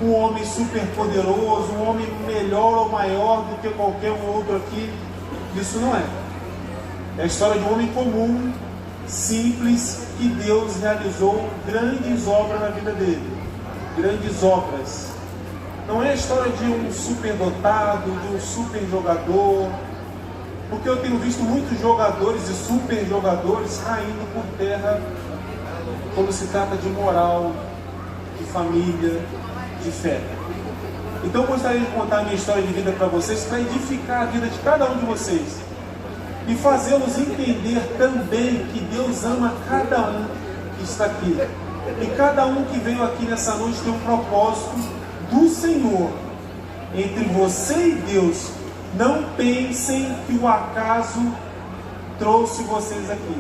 um homem super poderoso, um homem melhor ou maior do que qualquer outro aqui. Isso não é. É a história de um homem comum, simples, que Deus realizou grandes obras na vida dele. Grandes obras. Não é a história de um superdotado, de um super jogador, porque eu tenho visto muitos jogadores e super jogadores caindo por terra quando se trata de moral, de família, de fé. Então eu gostaria de contar a minha história de vida para vocês, para edificar a vida de cada um de vocês e fazê-los entender também que Deus ama cada um que está aqui, e cada um que veio aqui nessa noite tem um propósito do Senhor entre você e Deus. Não pensem que o acaso trouxe vocês aqui.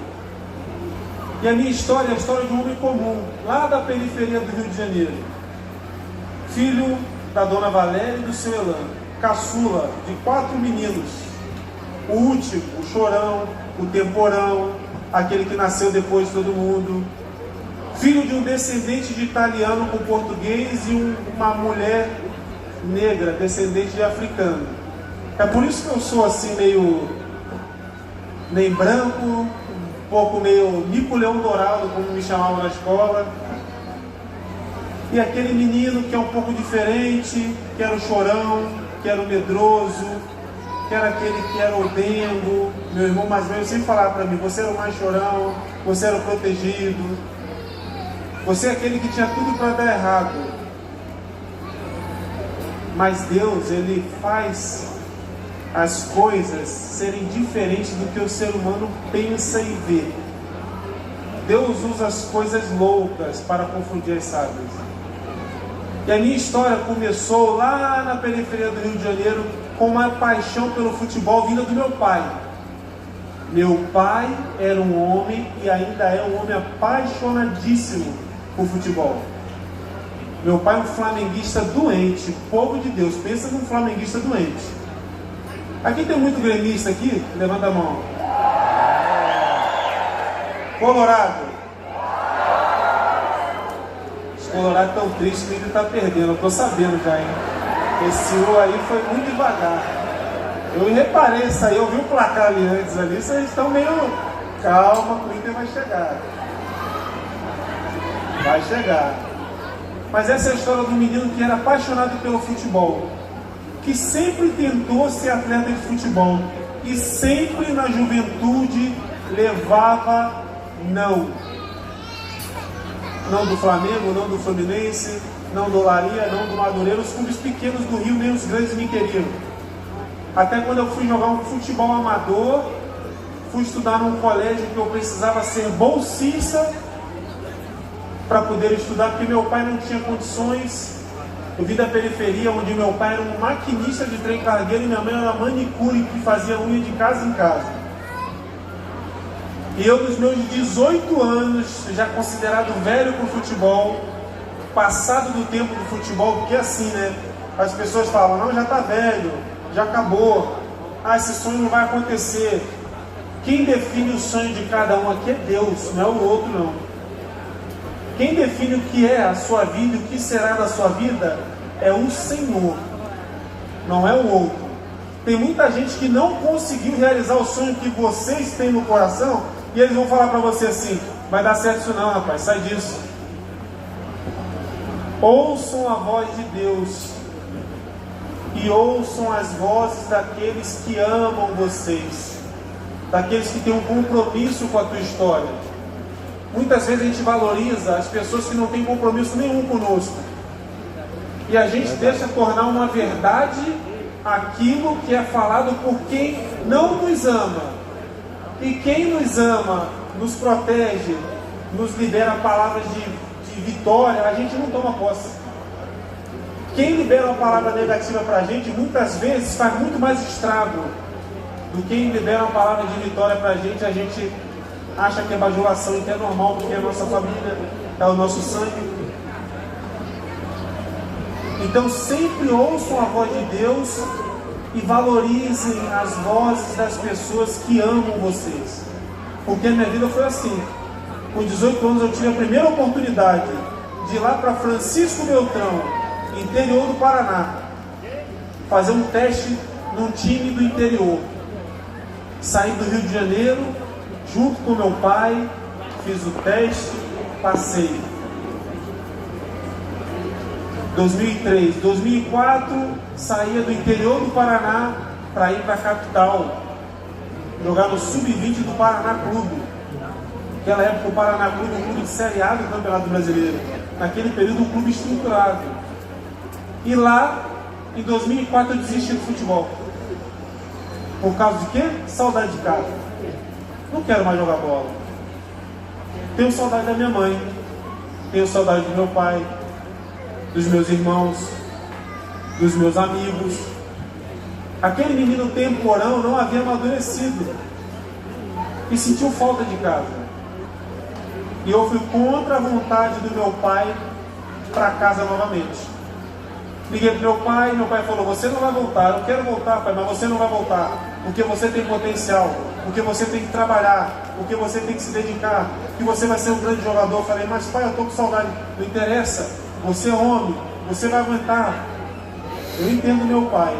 E a minha história é a história de um homem comum, lá da periferia do Rio de Janeiro, filho da dona Valéria e do seu Elano, caçula de 4 meninos, o último, o chorão, o temporão, aquele que nasceu depois de todo mundo, filho de um descendente de italiano com português e uma mulher negra, descendente de africano. É por isso que eu sou assim meio branco, um pouco meio Nico Leão Dourado, como me chamavam na escola. E aquele menino que é um pouco diferente, que era o chorão, que era o medroso, que era aquele que era o dengo. Meu irmão mais velho sempre falava para mim: você era o mais chorão, você era o protegido, você é aquele que tinha tudo para dar errado. Mas Deus, Ele faz as coisas serem diferentes do que o ser humano pensa e vê. Deus usa as coisas loucas para confundir as sábias. E a minha história começou lá na periferia do Rio de Janeiro, com uma paixão pelo futebol vinda do meu pai. Meu pai era um homem, e ainda é um homem apaixonadíssimo por futebol. Meu pai é um flamenguista doente, povo de Deus, pensa num flamenguista doente. Aqui tem muito gremista aqui? Levanta a mão. Colorado. Os colorados estão tristes que ele está perdendo, eu estou sabendo já, hein? Esse U aí foi muito devagar. Eu reparei isso aí, eu vi o placar ali antes ali, vocês estão meio... Calma, o Inter vai chegar. Vai chegar. Mas essa é a história do menino que era apaixonado pelo futebol, que sempre tentou ser atleta de futebol e sempre na juventude levava não. Não do Flamengo, não do Fluminense, não do Olaria, não do Madureira. Os clubes pequenos do Rio, nem os grandes me queriam. Até quando eu fui jogar um futebol amador, fui estudar num colégio que eu precisava ser bolsista para poder estudar, porque meu pai não tinha condições. Eu vim da periferia, onde meu pai era um maquinista de trem cargueiro e minha mãe era manicure, que fazia unha de casa em casa. E eu, nos meus 18 anos, já considerado velho para o futebol, passado do tempo do futebol, porque assim, né? As pessoas falam: não, já está velho, já acabou, esse sonho não vai acontecer. Quem define o sonho de cada um aqui é Deus, não é o outro não. Quem define o que é a sua vida e o que será da sua vida é o Senhor, não é o outro. Tem muita gente que não conseguiu realizar o sonho que vocês têm no coração, e eles vão falar para você assim: vai dar certo isso não, rapaz, sai disso. Ouçam a voz de Deus e ouçam as vozes daqueles que amam vocês, daqueles que têm um compromisso com a tua história. Muitas vezes a gente valoriza as pessoas que não têm compromisso nenhum conosco, e a gente deixa tornar uma verdade aquilo que é falado por quem não nos ama. E quem nos ama, nos protege, nos libera palavras de vitória, a gente não toma posse. Quem libera uma palavra negativa para a gente, muitas vezes faz muito mais estrago do que quem libera uma palavra de vitória para a gente acha que é bajulação e que é normal, porque é a nossa família, é o nosso sangue. Então sempre ouçam a voz de Deus e valorizem as vozes das pessoas que amam vocês. Porque a minha vida foi assim. Com 18 anos eu tive a primeira oportunidade de ir lá para Francisco Beltrão, interior do Paraná, fazer um teste num time do interior. Saí do Rio de Janeiro, junto com meu pai, fiz o teste, passei. 2003, 2004, saía do interior do Paraná para ir para a capital, jogar no Sub-20 do Paraná Clube. Naquela época o Paraná Clube é um clube de Série A do Campeonato Brasileiro. Naquele período um clube estruturado. E lá, em 2004, eu desisti do futebol. Por causa de quê? Saudade de casa. Não quero mais jogar bola. Tenho saudade da minha mãe. Tenho saudade do meu pai, dos meus irmãos, dos meus amigos. Aquele menino temporão não havia amadurecido e sentiu falta de casa. E eu fui contra a vontade do meu pai para casa novamente. Liguei para meu pai falou: você não vai voltar. Eu quero voltar, pai, mas você não vai voltar, porque você tem potencial, porque você tem que trabalhar, porque você tem que se dedicar, que você vai ser um grande jogador. Eu falei: mas pai, eu estou com saudade. Não interessa, você é homem, você vai aguentar. Eu entendo meu pai.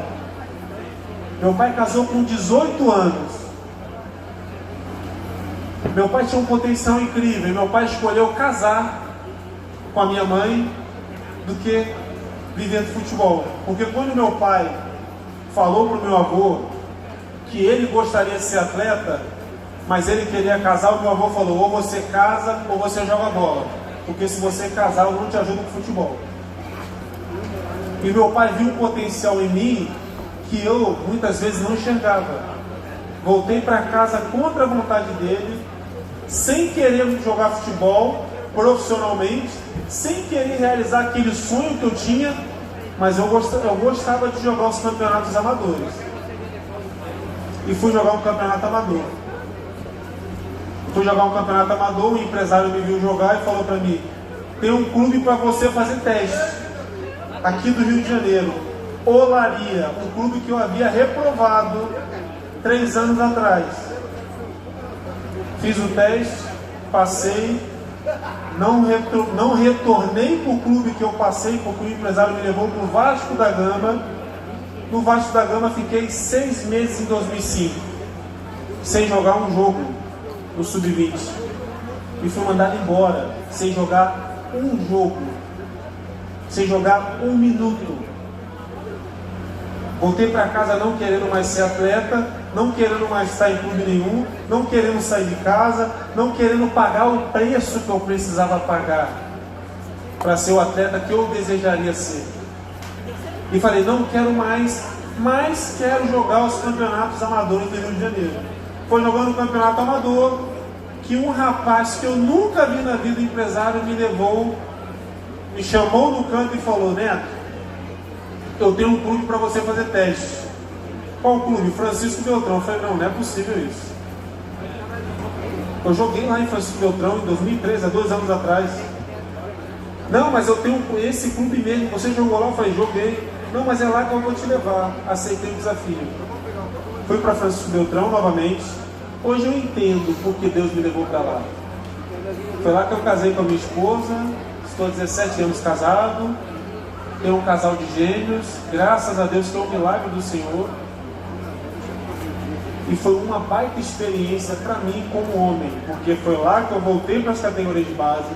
Meu pai casou com 18 anos. Meu pai tinha um potencial incrível. Meu pai escolheu casar com a minha mãe do que viver de futebol. Porque quando meu pai falou para o meu avô que ele gostaria de ser atleta, mas ele queria casar, o meu avô falou: ou você casa ou você joga bola, porque se você casar eu não te ajudo com futebol. E meu pai viu um potencial em mim que eu muitas vezes não enxergava. Voltei para casa contra a vontade dele, sem querer jogar futebol profissionalmente, sem querer realizar aquele sonho que eu tinha, mas eu gostava de jogar os campeonatos amadores. E fui jogar um campeonato amador. Fui jogar um campeonato amador, o empresário me viu jogar e falou para mim: tem um clube para você fazer teste, aqui do Rio de Janeiro, Olaria, um clube que eu havia reprovado 3 anos atrás. Fiz o teste, passei, não retornei para o clube que eu passei, porque o empresário me levou para o Vasco da Gama. No Vasco da Gama fiquei 6 meses em 2005, sem jogar um jogo no Sub-20. E fui mandado embora, sem jogar um jogo, sem jogar 1 minuto. Voltei para casa não querendo mais ser atleta, não querendo mais estar em clube nenhum, não querendo sair de casa, não querendo pagar o preço que eu precisava pagar para ser o atleta que eu desejaria ser. E falei: não quero mais, mas quero jogar os campeonatos amadores do Rio de Janeiro. Foi jogando o campeonato amador que um rapaz que eu nunca vi na vida, empresário, me levou, me chamou no canto e falou: Neto, eu tenho um clube para você fazer teste. Qual clube? Francisco Beltrão. Eu falei: não é possível isso. Eu joguei lá em Francisco Beltrão em 2013, há 2 anos atrás. Não, mas eu tenho esse clube mesmo. Você jogou lá? Eu falei: joguei. Não, mas é lá que eu vou te levar. Aceitei o desafio. Fui para Francisco Beltrão novamente. Hoje eu entendo porque Deus me levou para lá. Foi lá que eu casei com a minha esposa. Estou há 17 anos casado. Tenho um casal de gêmeos. Graças a Deus que é um milagre do Senhor. E foi uma baita experiência para mim como homem, porque foi lá que eu voltei para as categorias de base,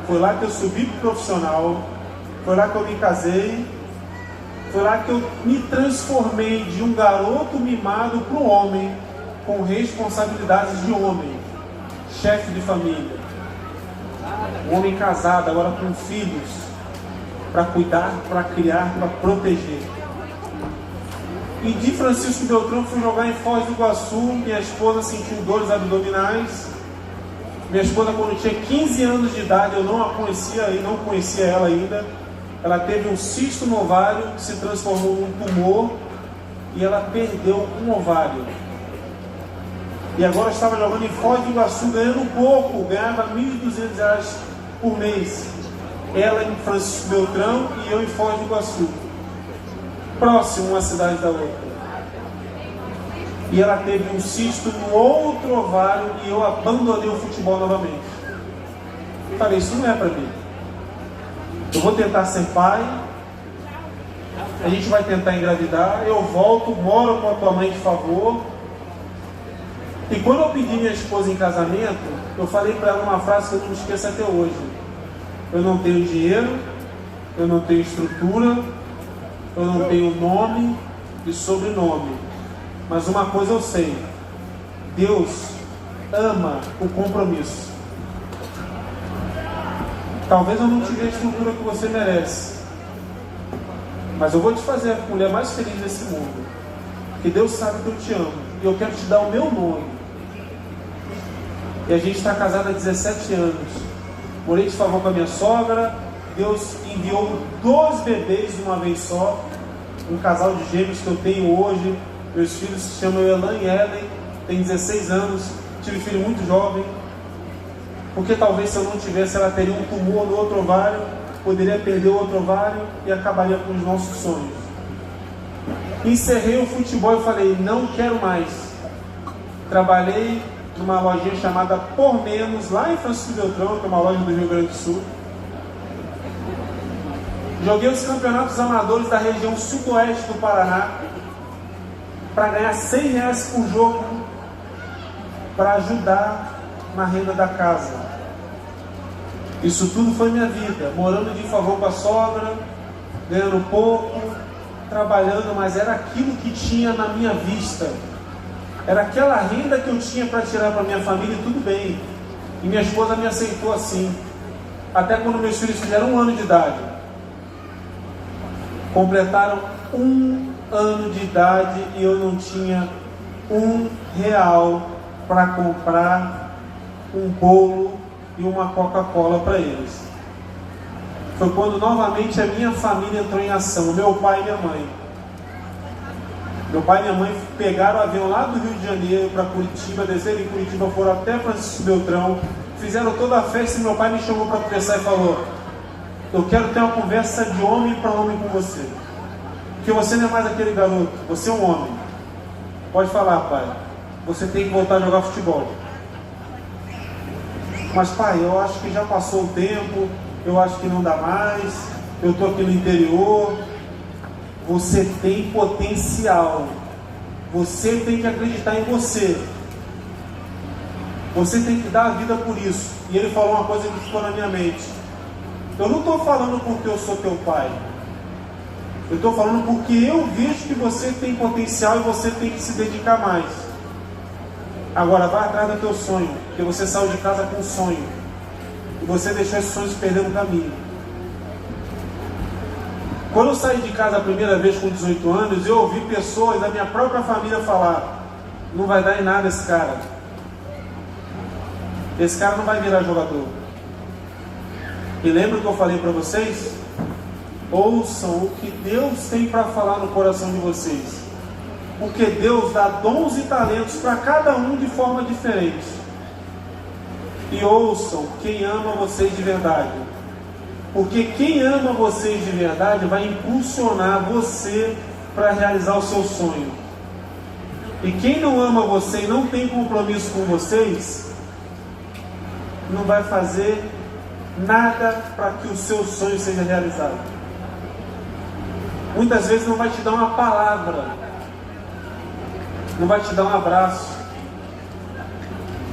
foi lá que eu subi para o profissional, foi lá que eu me casei, foi lá que eu me transformei de um garoto mimado para um homem com responsabilidades de homem, chefe de família, um homem casado, agora com filhos, para cuidar, para criar, para proteger. E de Francisco Beltrão fui jogar em Foz do Iguaçu. Minha esposa sentiu dores abdominais. Minha esposa, quando tinha 15 anos de idade, eu não a conhecia e não conhecia ela ainda. Ela teve um cisto no ovário que se transformou num tumor e ela perdeu um ovário. E agora estava jogando em Foz do Iguaçu, ganhando pouco, ganhava R$ 1.200 por mês. Ela em Francisco Beltrão e eu em Foz do Iguaçu, próximo uma cidade da outra. E ela teve um cisto no outro ovário e eu abandonei o futebol novamente. Falei: isso não é para mim. Eu vou tentar ser pai, A gente vai tentar engravidar, eu volto, moro com a tua mãe de favor. E quando eu pedi minha esposa em casamento, eu falei para ela uma frase que eu não me esqueço até hoje. Eu não tenho dinheiro, eu não tenho estrutura, eu não tenho nome e sobrenome. Mas uma coisa eu sei, Deus ama o compromisso. Talvez eu não te dê a estrutura que você merece, mas eu vou te fazer a mulher mais feliz desse mundo. Porque Deus sabe que eu te amo. E eu quero te dar o meu nome. E a gente está casado há 17 anos. Morei de favor com a minha sogra. Deus enviou 2 bebês de uma vez só. Um casal de gêmeos que eu tenho hoje. Meus filhos se chamam Elan e Ellen. Tem 16 anos. Tive filho muito jovem. Porque talvez se eu não tivesse, ela teria um tumor no outro ovário. Poderia perder o outro ovário e acabaria com os nossos sonhos. Encerrei o futebol e falei, não quero mais. Trabalhei numa lojinha chamada Por Menos, lá em Francisco Beltrão, que é uma loja do Rio Grande do Sul. Joguei os campeonatos amadores da região sudoeste do Paraná para ganhar R$100 por jogo para ajudar na renda da casa. Isso tudo foi minha vida, morando de favor com a sogra, ganhando pouco, trabalhando, mas era aquilo que tinha na minha vista. Era aquela renda que eu tinha para tirar para minha família e tudo bem. E minha esposa me aceitou assim. Até quando meus filhos fizeram 1 ano de idade. Completaram 1 ano de idade e eu não tinha R$1 para comprar um bolo e uma Coca-Cola para eles. Foi quando novamente a minha família entrou em ação, meu pai e minha mãe. Meu pai e minha mãe pegaram o avião lá do Rio de Janeiro para Curitiba, desceram em Curitiba, foram até Francisco Beltrão, fizeram toda a festa e meu pai me chamou para conversar e falou, eu quero ter uma conversa de homem para homem com você. Porque você não é mais aquele garoto, você é um homem. Pode falar, pai, você tem que voltar a jogar futebol. Mas pai, eu acho que já passou o tempo, eu acho que não dá mais, eu estou aqui no interior. Você tem potencial, você tem que acreditar em você, você tem que dar a vida por isso. E ele falou uma coisa que ficou na minha mente, eu não estou falando porque eu sou teu pai, eu estou falando porque eu vejo que você tem potencial e você tem que se dedicar mais. Agora vai atrás do teu sonho, porque você saiu de casa com um sonho e você deixou esse sonho se perder no caminho. Quando eu saí de casa a primeira vez com 18 anos, eu ouvi pessoas da minha própria família falar, não vai dar em nada esse cara não vai virar jogador. E lembra que eu falei para vocês? Ouçam o que Deus tem para falar no coração de vocês, porque Deus dá dons e talentos para cada um de forma diferente. E ouçam quem ama vocês de verdade, porque quem ama vocês de verdade vai impulsionar você para realizar o seu sonho. E quem não ama você e não tem compromisso com vocês, não vai fazer nada para que o seu sonho seja realizado. Muitas vezes não vai te dar uma palavra, não vai te dar um abraço.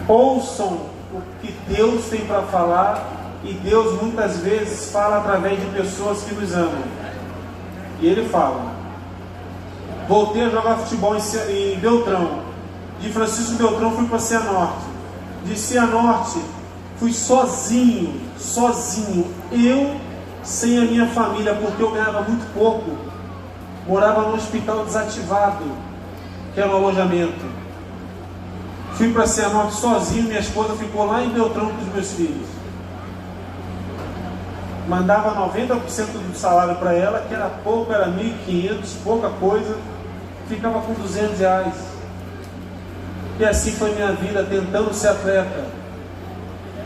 Ouçam o que Deus tem para falar. E Deus muitas vezes fala através de pessoas que nos amam. E Ele fala, voltei a jogar futebol em Beltrão. De Francisco Beltrão fui para Cianorte. De Cianorte fui sozinho, eu sem a minha família, porque eu ganhava muito pouco. Morava num hospital desativado, que era um alojamento. Fui para Cianorte sozinho, minha esposa ficou lá em Beltrão com os meus filhos. Mandava 90% do salário para ela, que era pouco, era 1.500, pouca coisa. Ficava com R$200. E assim foi minha vida, tentando ser atleta.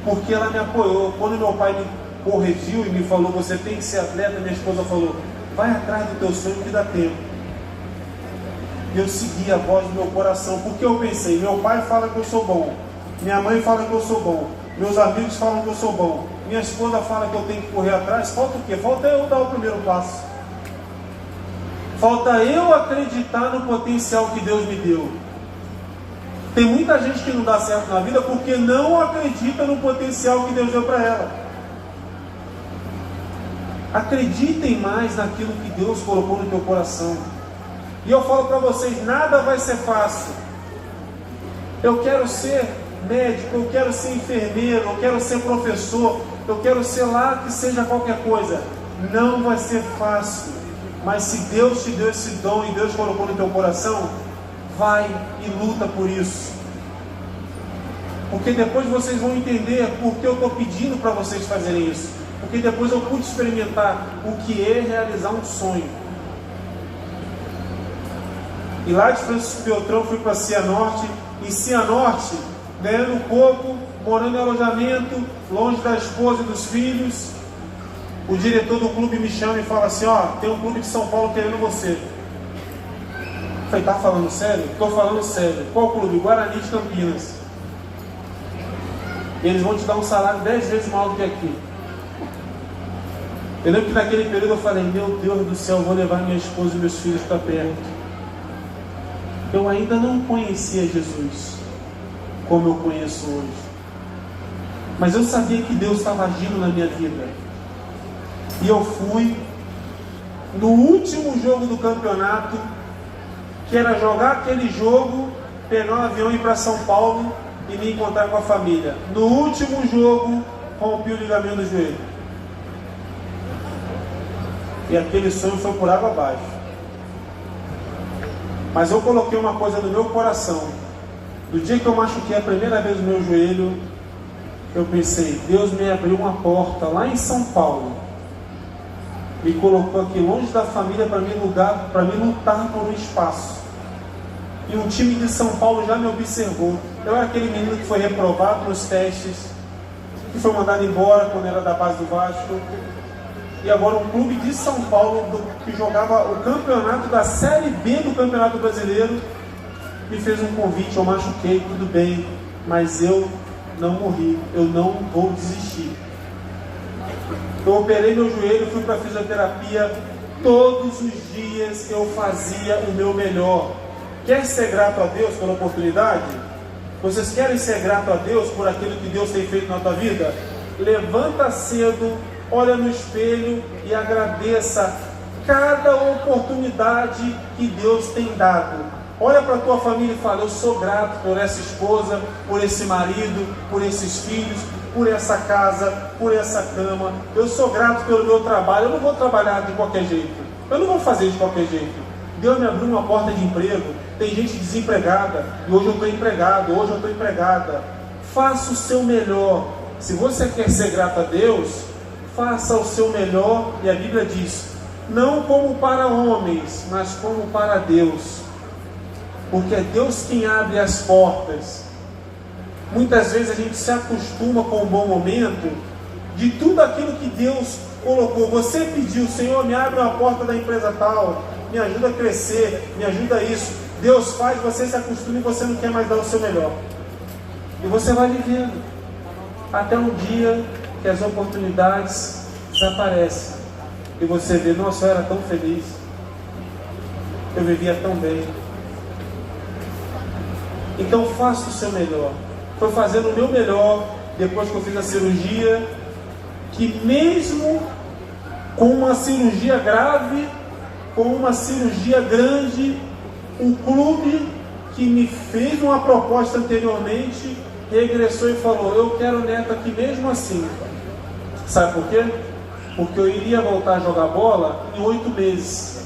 Porque ela me apoiou. Quando meu pai me corrigiu e me falou, você tem que ser atleta, minha esposa falou, vai atrás do teu sonho que dá tempo. E eu segui a voz do meu coração, porque eu pensei, meu pai fala que eu sou bom, minha mãe fala que eu sou bom, meus amigos falam que eu sou bom, minha esposa fala que eu tenho que correr atrás, falta o quê? Falta eu dar o primeiro passo. Falta eu acreditar no potencial que Deus me deu. Tem muita gente que não dá certo na vida porque não acredita no potencial que Deus deu para ela. Acreditem mais naquilo que Deus colocou no teu coração. E eu falo para vocês, nada vai ser fácil. Eu quero ser médico, eu quero ser enfermeiro, eu quero ser professor, eu quero ser lá que seja qualquer coisa. Não vai ser fácil. Mas se Deus te deu esse dom e Deus colocou no teu coração, vai e luta por isso. Porque depois vocês vão entender por que eu estou pedindo para vocês fazerem isso. Porque depois eu pude experimentar o que é realizar um sonho. E lá de Francisco Beltrão fui para Cianorte. Em Cianorte, ganhando pouco, morando em alojamento, longe da esposa e dos filhos. O diretor do clube me chama e fala assim, ó, tem um clube de São Paulo querendo você. Eu falei, tá falando sério? Estou falando sério. Qual clube? Guarani de Campinas. Eles vão te dar um salário 10 vezes maior do que aqui. Eu lembro que naquele período eu falei, meu Deus do céu, eu vou levar minha esposa e meus filhos para perto. Eu ainda não conhecia Jesus como eu conheço hoje. Mas eu sabia que Deus estava agindo na minha vida. E eu fui no último jogo do campeonato, que era jogar aquele jogo, pegar um avião e ir para São Paulo e me encontrar com a família. No último jogo, rompi o ligamento do joelho. E aquele sonho foi por água abaixo. Mas eu coloquei uma coisa no meu coração. Do dia que eu machuquei a primeira vez o meu joelho, eu pensei, Deus me abriu uma porta lá em São Paulo. Me colocou aqui longe da família para me lutar por um espaço. E um time de São Paulo já me observou. Eu era aquele menino que foi reprovado nos testes, que foi mandado embora quando era da base do Vasco. E agora um clube de São Paulo, que jogava o campeonato da Série B do Campeonato Brasileiro, me fez um convite. Eu machuquei, tudo bem, mas eu não morri, eu não vou desistir. Eu operei meu joelho, fui para a fisioterapia. Todos os dias eu fazia o meu melhor. Quer ser grato a Deus pela oportunidade? Vocês querem ser grato a Deus por aquilo que Deus tem feito na tua vida? Levanta cedo, olha no espelho e agradeça cada oportunidade que Deus tem dado. Olha para a tua família e fala, eu sou grato por essa esposa, por esse marido, por esses filhos, por essa casa, por essa cama. Eu sou grato pelo meu trabalho. Eu não vou trabalhar de qualquer jeito. Eu não vou fazer de qualquer jeito. Deus me abriu uma porta de emprego. Tem gente desempregada. E hoje eu estou empregado. Hoje eu estou empregada. Faça o seu melhor. Se você quer ser grato a Deus, faça o seu melhor. E a Bíblia diz, não como para homens, mas como para Deus. Porque é Deus quem abre as portas. Muitas vezes a gente se acostuma com um bom momento de tudo aquilo que Deus colocou. Você pediu, Senhor, me abre uma porta da empresa tal, me ajuda a crescer, me ajuda a isso. Deus faz, você se acostuma e você não quer mais dar o seu melhor. E você vai vivendo até um dia que as oportunidades desaparecem. E você vê, nossa, eu era tão feliz, eu vivia tão bem. Então faça o seu melhor. Foi fazendo o meu melhor depois que eu fiz a cirurgia, que mesmo com uma cirurgia grave, com uma cirurgia grande, um clube que me fez uma proposta anteriormente regressou e falou, eu quero o Neto aqui mesmo assim. Sabe por quê? Porque eu iria voltar a jogar bola em 8 meses.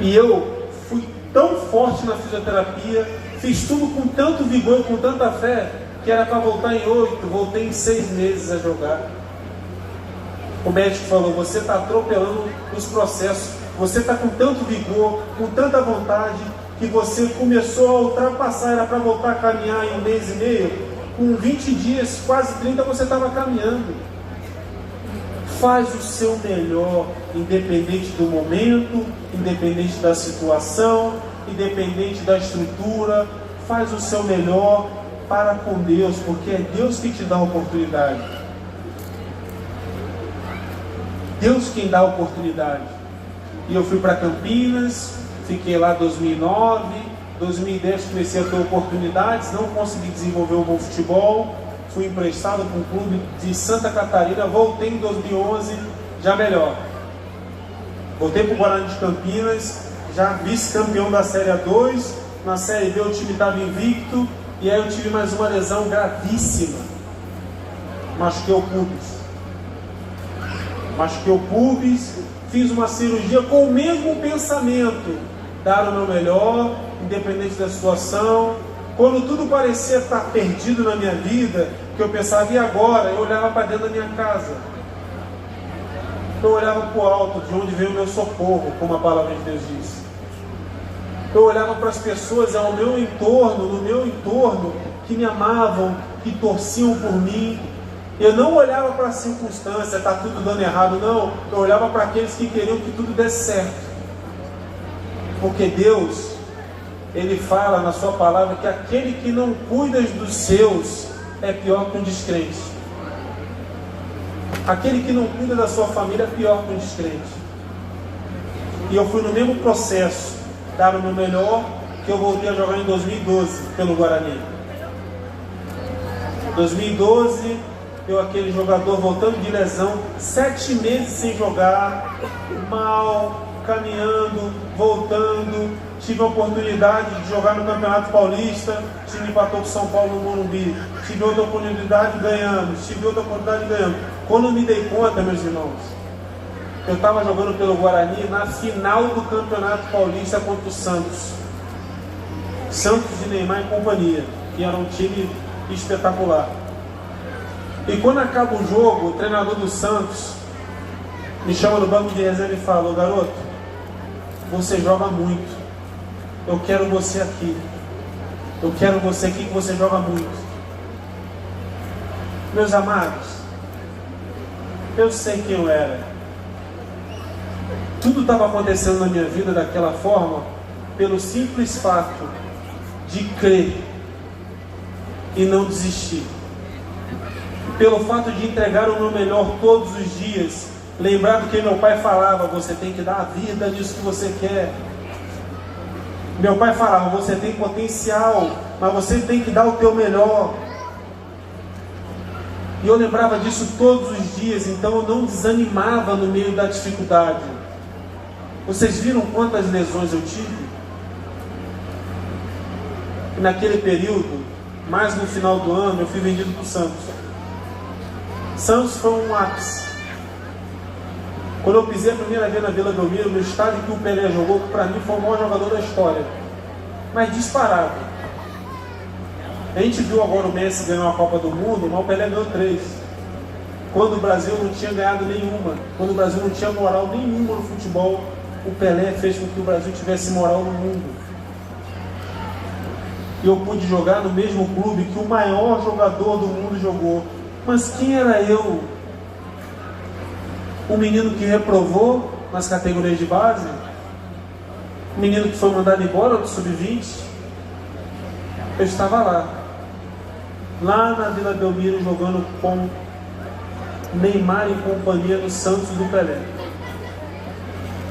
E eu fui tão forte na fisioterapia, fiz tudo com tanto vigor, com tanta fé, que era para voltar em 8, voltei em 6 meses a jogar. O médico falou, você está atropelando os processos, você está com tanto vigor, com tanta vontade, que você começou a ultrapassar, era para voltar a caminhar em 1 mês e meio, com 20 dias, quase 30, você estava caminhando. Faz o seu melhor, independente do momento, independente da situação, independente da estrutura. Faz o seu melhor para com Deus, porque é Deus que te dá a oportunidade. Deus quem dá a oportunidade. E eu fui para Campinas, fiquei lá 2009, 2010 comecei a ter oportunidades, não consegui desenvolver um bom futebol, fui emprestado para um clube de Santa Catarina, voltei em 2011, já melhor. Voltei para o Guarani de Campinas, já vice-campeão da Série A2, na Série B o time estava invicto, e aí eu tive mais uma lesão gravíssima. Machuquei o pubis, fiz uma cirurgia com o mesmo pensamento, dar o meu melhor, independente da situação. Quando tudo parecia estar perdido na minha vida, que eu pensava, e agora? Eu olhava para dentro da minha casa. Eu olhava para o alto, de onde veio o meu socorro, como a palavra de Deus diz. Eu olhava para as pessoas ao meu entorno, no meu entorno, que me amavam, que torciam por mim. Eu não olhava para a circunstância, está tudo dando errado, não. Eu olhava para aqueles que queriam que tudo desse certo. Porque Deus, Ele fala na sua palavra que aquele que não cuida dos seus é pior que um descrente. Aquele que não cuida da sua família é pior que um descrente. E eu fui no mesmo processo, dar o meu melhor, que eu voltei a jogar em 2012 pelo Guarani. 2012, eu, aquele jogador voltando de lesão, 7 meses sem jogar, mal, caminhando, voltando. Tive a oportunidade de jogar no Campeonato Paulista, o time empatou com São Paulo no Morumbi. Tive outra oportunidade ganhando, Quando eu me dei conta, meus irmãos, eu estava jogando pelo Guarani na final do Campeonato Paulista contra o Santos. Santos de Neymar e companhia, que era um time espetacular. E quando acaba o jogo, o treinador do Santos me chama no banco de reserva e fala: garoto, você joga muito. Eu quero você aqui. Eu quero você aqui, que você joga muito. Meus amados, eu sei quem eu era. Tudo estava acontecendo na minha vida daquela forma pelo simples fato de crer e não desistir. Pelo fato de entregar o meu melhor todos os dias. Lembrar do que meu pai falava: você tem que dar a vida nisso que você quer. Meu pai falava: você tem potencial, mas você tem que dar o teu melhor. E eu lembrava disso todos os dias, então eu não desanimava no meio da dificuldade. Vocês viram quantas lesões eu tive? E naquele período, mais no final do ano, eu fui vendido para o Santos. Santos foi um ápice. Quando eu pisei a primeira vez na Vila Belmiro, no estádio que o Pelé jogou, que para mim foi o maior jogador da história, mas disparado. A gente viu agora o Messi ganhar uma Copa do Mundo, mas o Pelé ganhou 3. Quando o Brasil não tinha ganhado nenhuma, quando o Brasil não tinha moral nenhuma no futebol, o Pelé fez com que o Brasil tivesse moral no mundo. E eu pude jogar no mesmo clube que o maior jogador do mundo jogou. Mas quem era eu? O menino que reprovou nas categorias de base? O menino que foi mandado embora do sub-20? Eu estava lá na Vila Belmiro, jogando com Neymar e companhia no Santos do Pelé.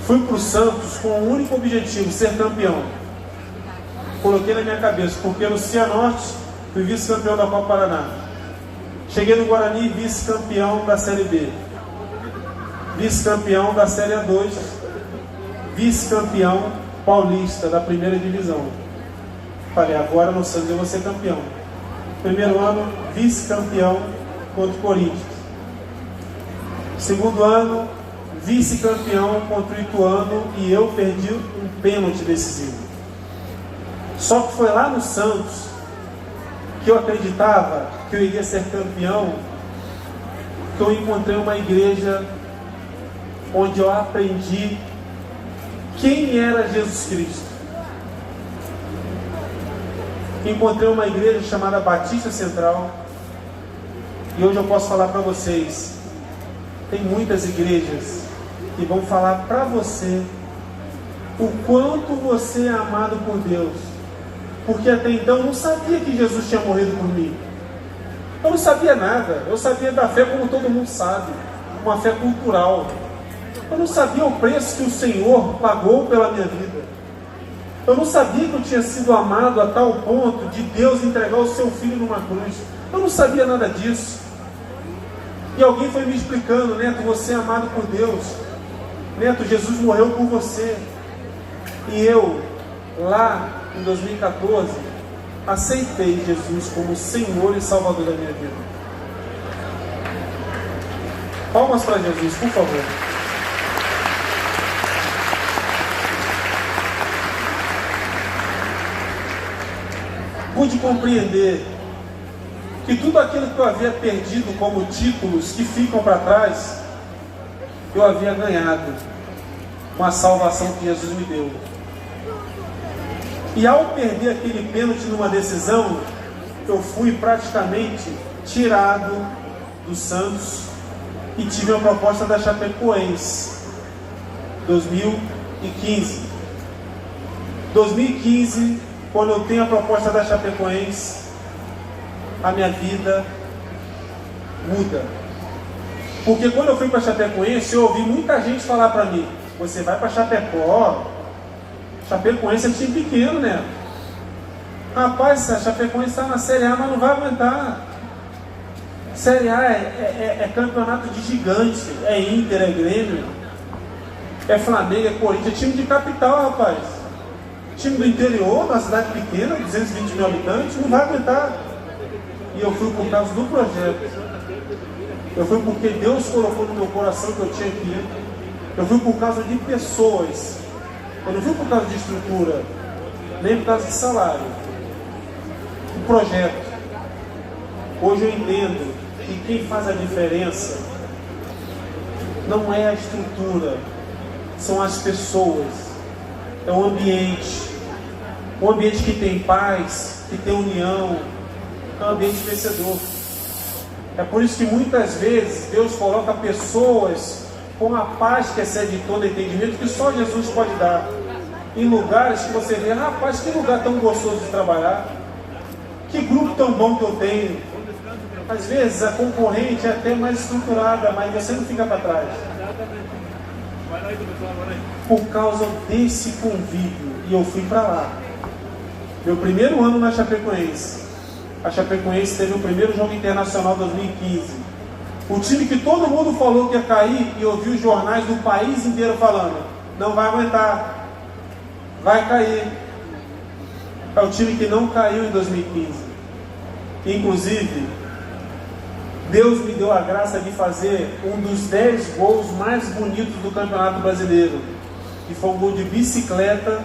Fui para o Santos com o único objetivo: ser campeão. Coloquei na minha cabeça, porque no Cianorte fui vice-campeão da Copa Paraná. Cheguei no Guarani, vice-campeão da Série B, vice-campeão da Série A2, vice-campeão paulista da primeira divisão. Falei: agora no Santos eu vou ser campeão. Primeiro ano, vice-campeão contra o Corinthians. Segundo ano, vice-campeão contra o Ituano, e eu perdi um pênalti decisivo. Só que foi lá no Santos que eu acreditava que eu iria ser campeão, que eu encontrei uma igreja onde eu aprendi quem era Jesus Cristo. Encontrei uma igreja chamada Batista Central, e hoje eu posso falar para vocês: tem muitas igrejas que vão falar para você o quanto você é amado por Deus, porque até então eu não sabia que Jesus tinha morrido por mim. Eu não sabia nada. Eu sabia da fé como todo mundo sabe, uma fé cultural. Eu não sabia o preço que o Senhor pagou pela minha vida. Eu não sabia que eu tinha sido amado a tal ponto de Deus entregar o seu filho numa cruz. Eu não sabia nada disso. E alguém foi me explicando: Neto, você é amado por Deus. Neto, Jesus morreu por você. E eu, lá em 2014, aceitei Jesus como Senhor e Salvador da minha vida. Palmas para Jesus, por favor. Pude compreender que tudo aquilo que eu havia perdido como títulos que ficam para trás, eu havia ganhado com a salvação que Jesus me deu. E ao perder aquele pênalti numa decisão, eu fui praticamente tirado do Santos e tive uma proposta da Chapecoense. 2015, quando eu tenho a proposta da Chapecoense, a minha vida muda. Porque quando eu fui para a Chapecoense, eu ouvi muita gente falar para mim: você vai para Chapecó? Chapecoense é time pequeno, né? Rapaz, a Chapecoense está na Série A, mas não vai aguentar. Série A é campeonato de gigante. É Inter, é Grêmio, é Flamengo, é Corinthians. É time de capital, rapaz. Time do interior, uma cidade pequena, 220 mil habitantes, não vai aguentar. E eu fui por causa do projeto. Eu fui porque Deus colocou no meu coração que eu tinha que ir. Eu fui por causa de pessoas. Eu não fui por causa de estrutura, nem por causa de salário. O projeto. Hoje eu entendo que quem faz a diferença não é a estrutura, são as pessoas. É o ambiente. Um ambiente que tem paz, que tem união, é um ambiente vencedor. É por isso que muitas vezes Deus coloca pessoas com a paz que excede todo entendimento, que só Jesus pode dar, em lugares que você vê: rapaz, que lugar tão gostoso de trabalhar, que grupo tão bom que eu tenho. Às vezes a concorrente é até mais estruturada, mas você não fica para trás. Por causa desse convívio, e eu fui para lá. Meu primeiro ano na Chapecoense. A Chapecoense teve o primeiro jogo internacional 2015. O time que todo mundo falou que ia cair, e eu vi os jornais do país inteiro falando: não vai aguentar, vai cair. É o time que não caiu em 2015. Inclusive, Deus me deu a graça de fazer um dos 10 gols mais bonitos do Campeonato Brasileiro, que foi um gol de bicicleta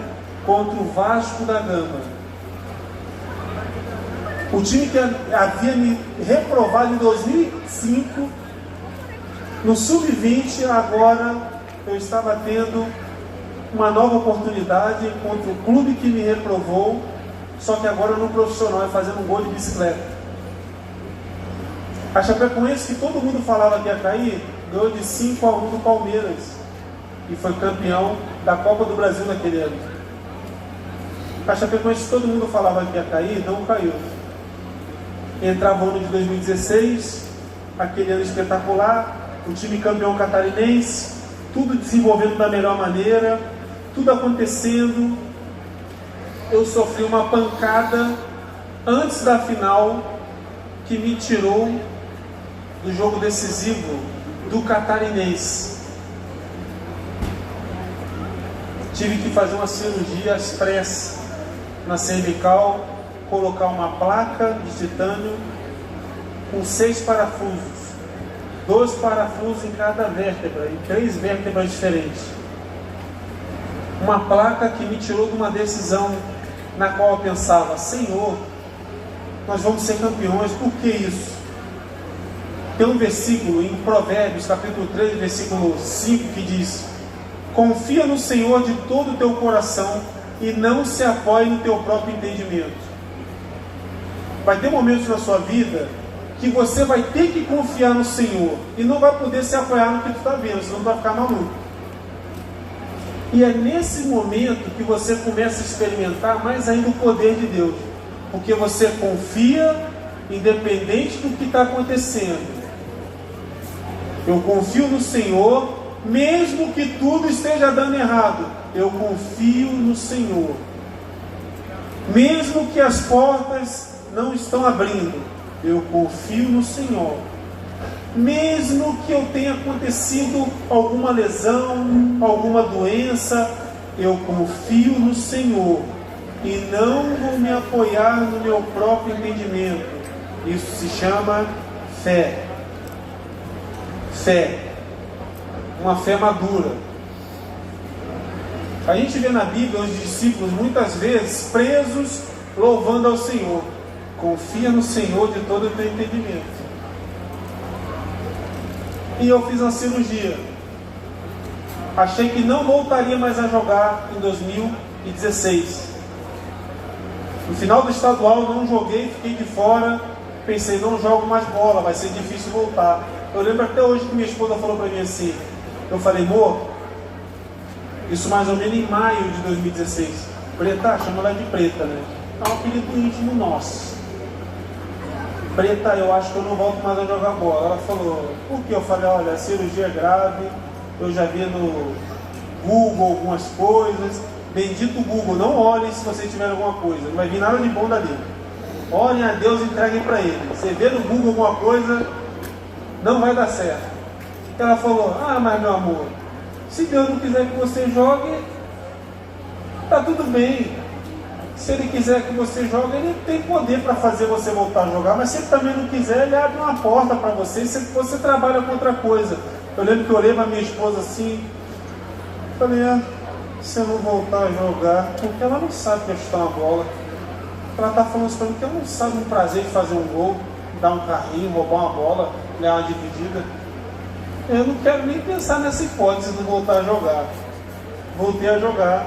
contra o Vasco da Gama. O time que havia me reprovado em 2005, no Sub-20, agora eu estava tendo uma nova oportunidade contra o clube que me reprovou, só que agora no profissional, fazendo um gol de bicicleta. A Chapecoense, que todo mundo falava que ia cair, ganhou de 5-1 do Palmeiras e foi campeão da Copa do Brasil naquele ano. A Chapecoense, que todo mundo falava que ia cair, não caiu. Entrava o ano de 2016, aquele ano espetacular, o time campeão catarinense, tudo desenvolvendo da melhor maneira, tudo acontecendo. Eu sofri uma pancada antes da final que me tirou do jogo decisivo do catarinense. Tive que fazer uma cirurgia às pressas na cervical, colocar uma placa de titânio com 6 parafusos, 2 parafusos em cada vértebra, em 3 vértebras diferentes. Uma placa que me tirou de uma decisão na qual eu pensava: Senhor, nós vamos ser campeões. Por que isso? Tem um versículo em Provérbios, capítulo 3, versículo 5, que diz: confia no Senhor de todo o teu coração e não se apoie no teu próprio entendimento. Vai ter momentos na sua vida que você vai ter que confiar no Senhor e não vai poder se apoiar no que tu está vendo, senão tu vai ficar maluco. E é nesse momento que você começa a experimentar mais ainda o poder de Deus, porque você confia independente do que está acontecendo. Eu confio no Senhor mesmo que tudo esteja dando errado, eu confio no Senhor. Mesmo que as portas não estão abrindo, eu confio no Senhor. Mesmo que eu tenha acontecido alguma lesão, alguma doença, eu confio no Senhor e não vou me apoiar no meu próprio entendimento. Isso se chama fé. Fé. Uma fé madura. A gente vê na Bíblia os discípulos muitas vezes presos, louvando ao Senhor. Confia no Senhor de todo o teu entendimento. E eu fiz uma cirurgia. Achei que não voltaria mais a jogar em 2016. No final do estadual não joguei, fiquei de fora. Pensei, não jogo mais bola, vai ser difícil voltar. Eu lembro até hoje que minha esposa falou para mim assim. Eu falei, amor, isso mais ou menos em maio de 2016. Preta, chama ela de Preta, né? É um apelido íntimo nosso. Preta, eu acho que eu não volto mais a jogar bola. Ela falou, por quê? Eu falei, olha, a cirurgia é grave, eu já vi no Google algumas coisas. Bendito Google, não olhem se você tiver alguma coisa, não vai vir nada de bom dali. Olhem a Deus e entreguem para Ele. Você vê no Google alguma coisa, não vai dar certo. Ela falou, mas meu amor, se Deus não quiser que você jogue, tá tudo bem. Se Ele quiser que você jogue, Ele tem poder para fazer você voltar a jogar, mas se Ele também não quiser, Ele abre uma porta para você, se você trabalha com outra coisa. Eu lembro que eu olhei para minha esposa assim, falei, se eu não voltar a jogar, porque ela não sabe que é chutar uma bola. Ela está falando isso para mim, que ela não sabe o prazer de fazer um gol, dar um carrinho, roubar uma bola, ganhar uma dividida. Eu não quero nem pensar nessa hipótese de voltar a jogar. Voltei a jogar.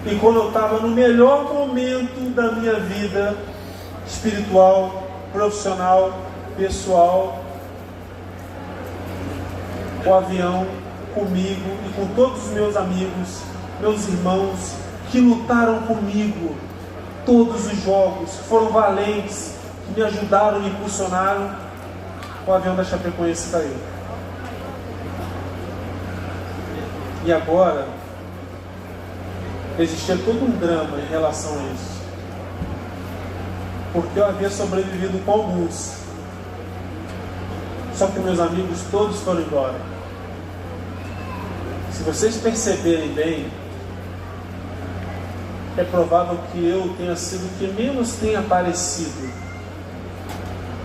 E quando eu estava no melhor momento da minha vida espiritual, profissional, pessoal, o avião comigo e com todos os meus amigos, meus irmãos, que lutaram comigo todos os jogos, foram valentes, que me ajudaram, me impulsionaram, o avião da Chapecoense caiu. E agora existia todo um drama em relação a isso, porque eu havia sobrevivido com alguns, só que meus amigos todos foram embora. Se vocês perceberem bem, é provável que eu tenha sido o que menos tenha aparecido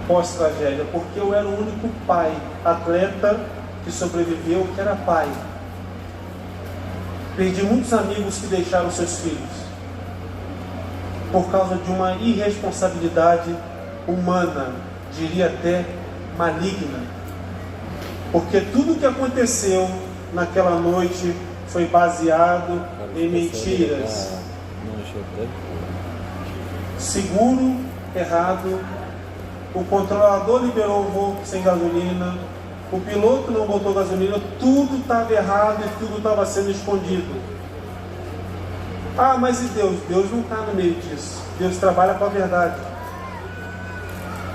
pós-tragédia, porque eu era o único pai, atleta, que sobreviveu, que era pai. Perdi muitos amigos que deixaram seus filhos por causa de uma irresponsabilidade humana, diria até maligna, porque tudo que aconteceu naquela noite foi baseado em mentiras. Seguro errado, o controlador liberou o voo sem gasolina, o piloto não botou gasolina, tudo estava errado e tudo estava sendo escondido. Mas e Deus? Deus não está no meio disso. Deus trabalha com a verdade.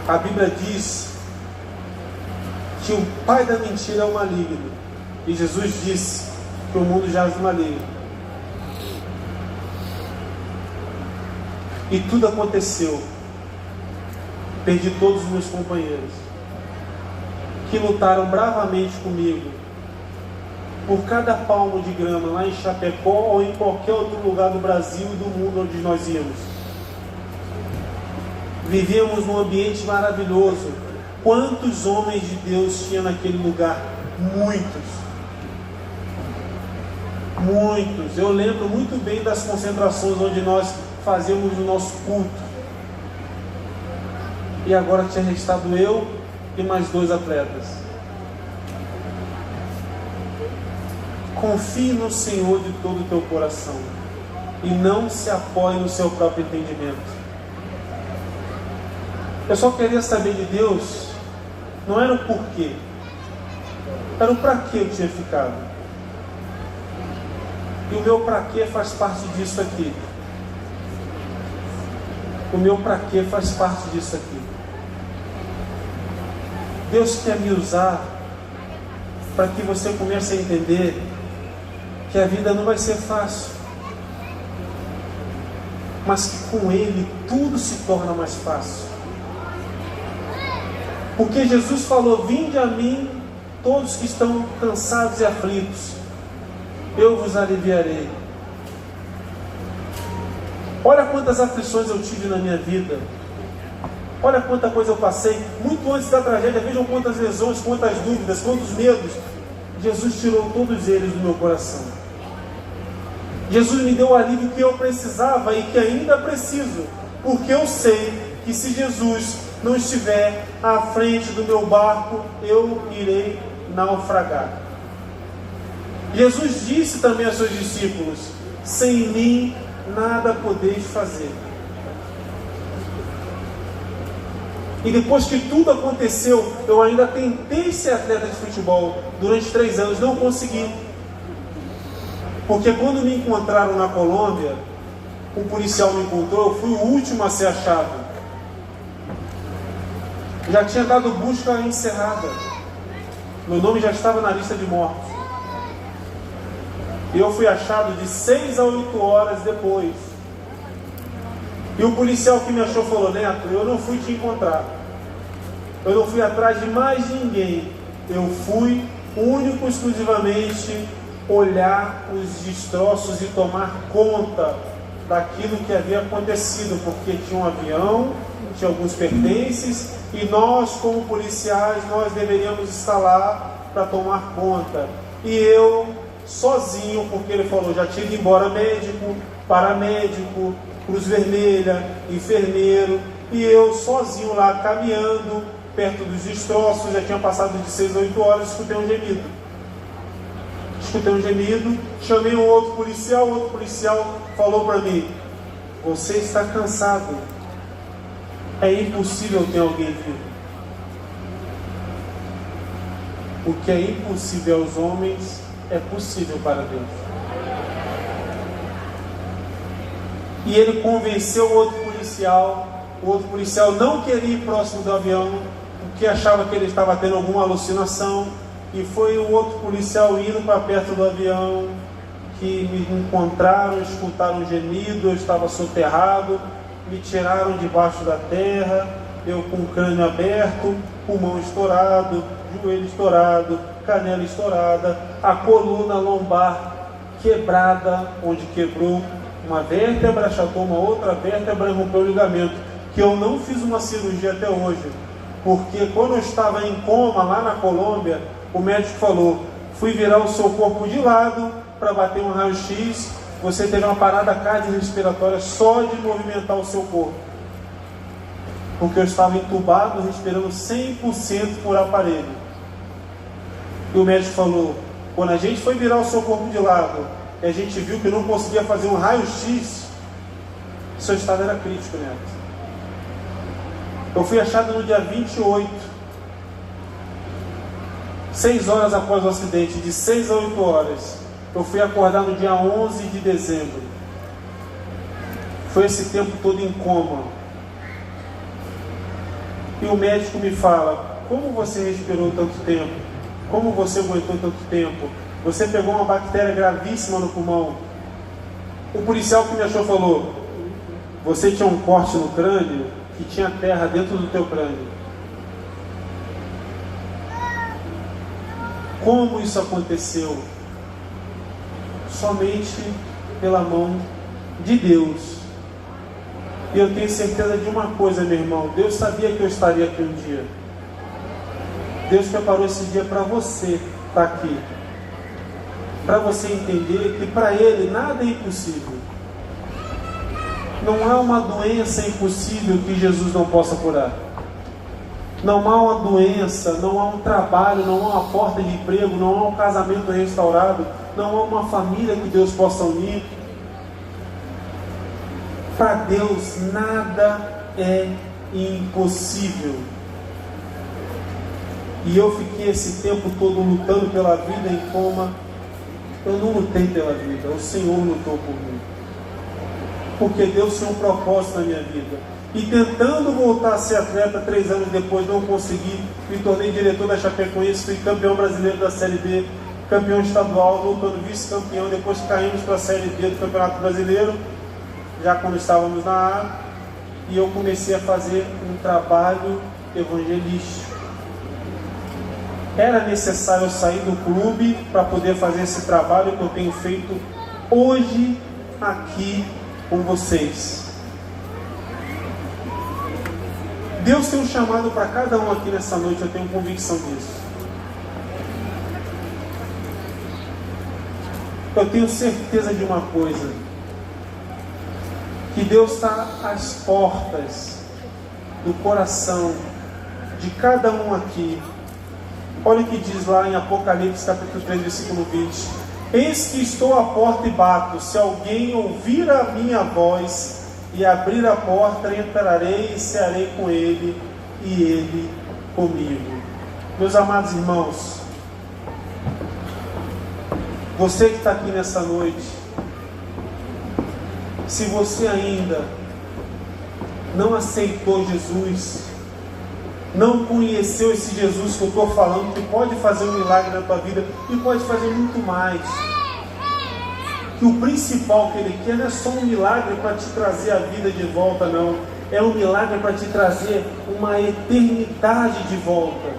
A Bíblia diz que o pai da mentira é o maligno. E Jesus disse que o mundo jaz do maligno. E tudo aconteceu. Perdi todos os meus companheiros que lutaram bravamente comigo por cada palmo de grama lá em Chapecó ou em qualquer outro lugar do Brasil e do mundo onde nós íamos. Vivíamos num ambiente maravilhoso. Quantos homens de Deus tinha naquele lugar? Muitos. Muitos. Eu lembro muito bem das concentrações onde nós fazíamos o nosso culto. E agora tinha restado eu e mais 2 atletas. Confie no Senhor de todo o teu coração e não se apoie no seu próprio entendimento. Eu só queria saber de Deus, não era o porquê, era o para que eu tinha ficado. E o meu para que faz parte disso aqui. O meu para que faz parte disso aqui. Deus quer me usar para que você comece a entender que a vida não vai ser fácil, mas que com Ele tudo se torna mais fácil. Porque Jesus falou: vinde a mim todos que estão cansados e aflitos, eu vos aliviarei. Olha quantas aflições eu tive na minha vida, olha quanta coisa eu passei, muito antes da tragédia. Vejam quantas lesões, quantas dúvidas, quantos medos. Jesus tirou todos eles do meu coração. Jesus me deu o alívio que eu precisava e que ainda preciso, porque eu sei que se Jesus não estiver à frente do meu barco, eu irei naufragar. Jesus disse também aos seus discípulos: sem mim nada podeis fazer. E depois que tudo aconteceu, eu ainda tentei ser atleta de futebol durante 3 anos, não consegui. Porque quando me encontraram na Colômbia, um policial me encontrou, eu fui o último a ser achado. Já tinha dado busca encerrada, meu nome já estava na lista de mortos. E eu fui achado de 6 a 8 horas depois. E o policial que me achou falou: Neto, eu não fui te encontrar, eu não fui atrás de mais ninguém, eu fui único, exclusivamente olhar os destroços e tomar conta daquilo que havia acontecido, porque tinha um avião, tinha alguns pertences, e nós, como policiais, nós deveríamos estar lá para tomar conta. E eu, sozinho, porque ele falou, já tinha ido embora médico, paramédico, Cruz Vermelha, enfermeiro, e eu sozinho lá caminhando perto dos destroços, já tinha passado de 6 a 8 horas, escutei um gemido. Chamei um outro policial falou para mim: você está cansado, é impossível ter alguém vivo. O que é impossível aos homens é possível para Deus. E ele convenceu o outro policial não queria ir próximo do avião, porque achava que ele estava tendo alguma alucinação. E foi o outro policial indo para perto do avião que me encontraram, escutaram um gemido, eu estava soterrado, me tiraram debaixo da terra, eu com o crânio aberto, pulmão estourado, joelho estourado, canela estourada, a coluna lombar quebrada, onde quebrou uma vértebra, achatou uma outra vértebra e rompeu o ligamento, que eu não fiz uma cirurgia até hoje, porque quando eu estava em coma lá na Colômbia, o médico falou: fui virar o seu corpo de lado para bater um raio-x, você teve uma parada cardiorrespiratória só de movimentar o seu corpo, porque eu estava entubado, respirando 100% por aparelho. E o médico falou: quando a gente foi virar o seu corpo de lado e a gente viu que não conseguia fazer um raio-x, seu estado era crítico, Neto. Eu fui achado no dia 28, 6 horas após o acidente, de 6 a 8 horas. Eu fui acordar no dia 11 de dezembro. Foi esse tempo todo em coma. E o médico me fala: como você respirou tanto tempo? Como você aguentou tanto tempo? Você pegou uma bactéria gravíssima no pulmão. O policial que me achou falou: você tinha um corte no crânio que tinha terra dentro do teu crânio. Como isso aconteceu? Somente pela mão de Deus. E eu tenho certeza de uma coisa, meu irmão: Deus sabia que eu estaria aqui um dia. Deus preparou esse dia para você estar aqui, para você entender que para Ele nada é impossível. Não há uma doença impossível que Jesus não possa curar. Não há uma doença, não há um trabalho, não há uma porta de emprego, não há um casamento restaurado, não há uma família que Deus possa unir. Para Deus nada é impossível. E eu fiquei esse tempo todo lutando pela vida em coma. Eu não lutei pela vida, o Senhor lutou por mim. Porque Deus tinha um propósito na minha vida. e tentando voltar a ser atleta 3 anos depois, não consegui, me tornei diretor da Chapecoense, fui campeão brasileiro da Série B, campeão estadual, voltando vice-campeão, depois caímos para a Série B do Campeonato Brasileiro, já quando estávamos na A, e eu comecei a fazer um trabalho evangelístico. Era necessário eu sair do clube para poder fazer esse trabalho que eu tenho feito hoje aqui com vocês. Deus tem um chamado para cada um aqui nessa noite, eu tenho convicção disso. Eu tenho certeza de uma coisa, que Deus está às portas do coração de cada um aqui. Olha o que diz lá em Apocalipse capítulo 3, versículo 20. Eis que estou à porta e bato, se alguém ouvir a minha voz e abrir a porta, entrarei e cearei com ele e ele comigo. Meus amados irmãos, você que está aqui nessa noite, se você ainda não aceitou Jesus, não conheceu esse Jesus que eu estou falando, que pode fazer um milagre na tua vida e pode fazer muito mais, que o principal que Ele quer não é só um milagre para te trazer a vida de volta, não, é um milagre para te trazer uma eternidade de volta,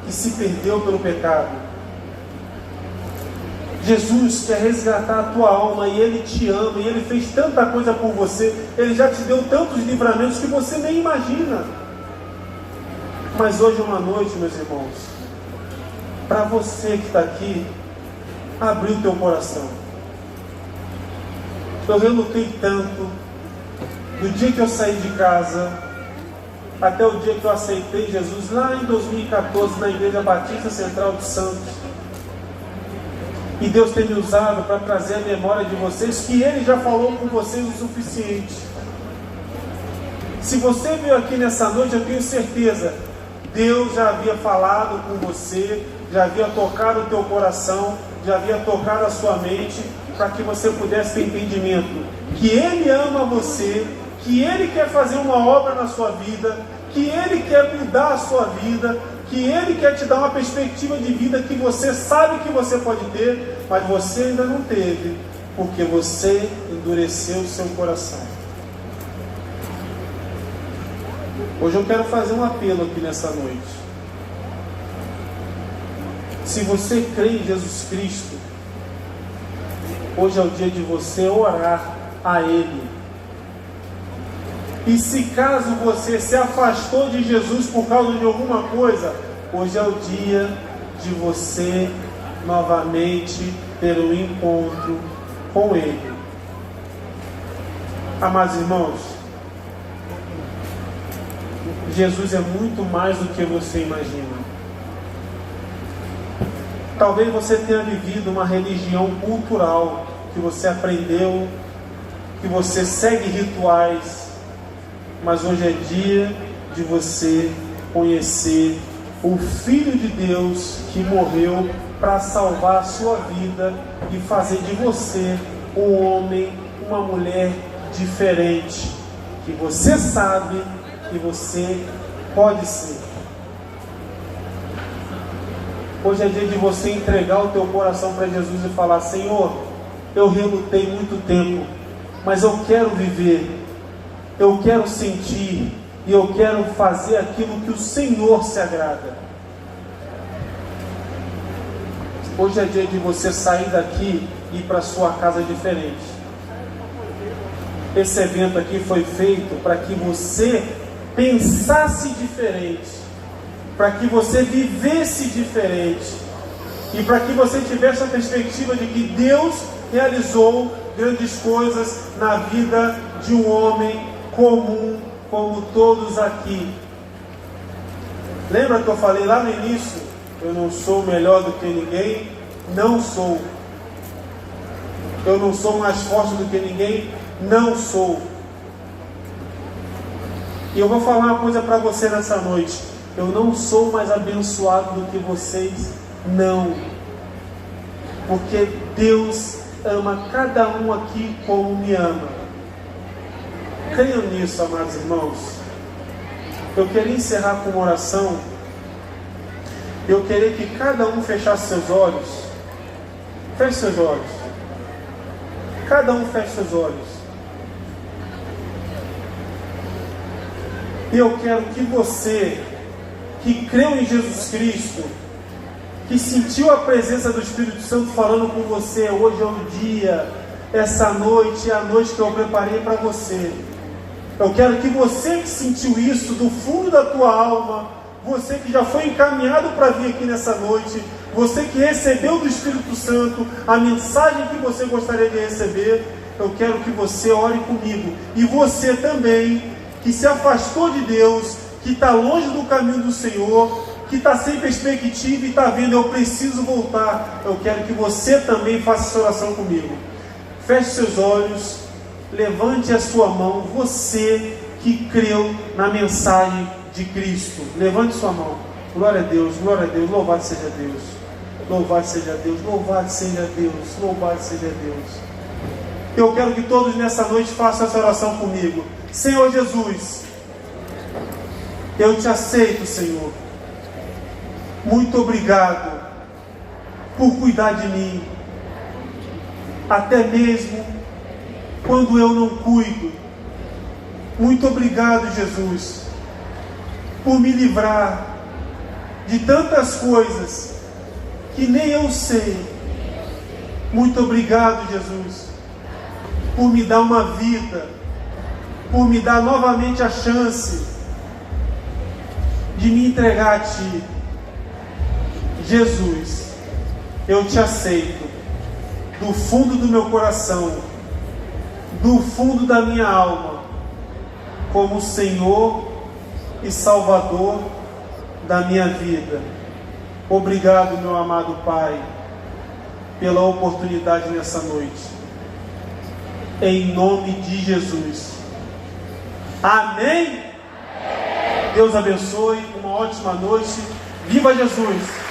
que se perdeu pelo pecado. Jesus quer resgatar a tua alma e Ele te ama, e Ele fez tanta coisa por você, Ele já te deu tantos livramentos que você nem imagina. Mas hoje é uma noite, meus irmãos, para você que está aqui, abrir o teu coração. Eu relutei tanto, do dia que eu saí de casa, até o dia que eu aceitei Jesus, lá em 2014, na Igreja Batista Central de Santos. E Deus tem me usado para trazer a memória de vocês, que Ele já falou com vocês o suficiente. Se você veio aqui nessa noite, eu tenho certeza, Deus já havia falado com você, já havia tocado o teu coração, já havia tocado a sua mente, para que você pudesse ter entendimento, que Ele ama você, que Ele quer fazer uma obra na sua vida, que Ele quer mudar a sua vida, que Ele quer te dar uma perspectiva de vida que você sabe que você pode ter, mas você ainda não teve, porque você endureceu o seu coração. Hoje eu quero fazer um apelo aqui nessa noite. Se você crê em Jesus Cristo, hoje é o dia de você orar a Ele. E se caso você se afastou de Jesus por causa de alguma coisa, hoje é o dia de você novamente ter um encontro com Ele. Amados irmãos, Jesus é muito mais do que você imagina. Talvez você tenha vivido uma religião cultural, que você aprendeu, que você segue rituais, mas hoje é dia de você conhecer o Filho de Deus que morreu para salvar a sua vida e fazer de você um homem, uma mulher diferente, que você sabe que você pode ser. Hoje é dia de você entregar o teu coração para Jesus e falar: Senhor, eu relutei muito tempo, mas eu quero viver, eu quero sentir, e eu quero fazer aquilo que o Senhor se agrada. Hoje é dia de você sair daqui e ir para a sua casa diferente. Esse evento aqui foi feito para que você pensasse diferente, para que você vivesse diferente, e para que você tivesse a perspectiva de que Deus realizou grandes coisas na vida de um homem comum, como todos aqui. Lembra que eu falei lá no início? Eu não sou melhor do que ninguém. Não sou. Eu não sou mais forte do que ninguém. Não sou. E eu vou falar uma coisa para você nessa noite: eu não sou mais abençoado do que vocês, não. Porque Deus ama cada um aqui como me ama. Creiam nisso, amados irmãos. eu queria encerrar com uma oração. Eu queria que cada um fechasse seus olhos. Feche seus olhos. Cada um feche seus olhos. E eu quero que você, que creu em Jesus Cristo, que sentiu a presença do Espírito Santo falando com você, hoje é o dia, essa noite é a noite que eu preparei para você. Eu quero que você que sentiu isso do fundo da tua alma, você que já foi encaminhado para vir aqui nessa noite, você que recebeu do Espírito Santo a mensagem que você gostaria de receber, eu quero que você ore comigo. E você também, que se afastou de Deus, que está longe do caminho do Senhor, que está sem perspectiva e está vendo, eu preciso voltar. Eu quero que você também faça essa oração comigo. Feche seus olhos, levante a sua mão, você que creu na mensagem de Cristo. Levante sua mão. Glória a Deus, louvado seja Deus. Louvado seja Deus, louvado seja Deus, louvado seja Deus. Eu quero que todos nessa noite façam essa oração comigo. Senhor Jesus, eu te aceito, Senhor. Muito obrigado por cuidar de mim, até mesmo quando eu não cuido. Muito obrigado, Jesus, por me livrar de tantas coisas que nem eu sei. Muito obrigado, Jesus, por me dar uma vida, por me dar novamente a chance de me entregar a Ti. Jesus, eu te aceito do fundo do meu coração, do fundo da minha alma, como Senhor e Salvador da minha vida. Obrigado, meu amado Pai, pela oportunidade nessa noite. Em nome de Jesus. Amém? Deus abençoe, uma ótima noite. Viva Jesus!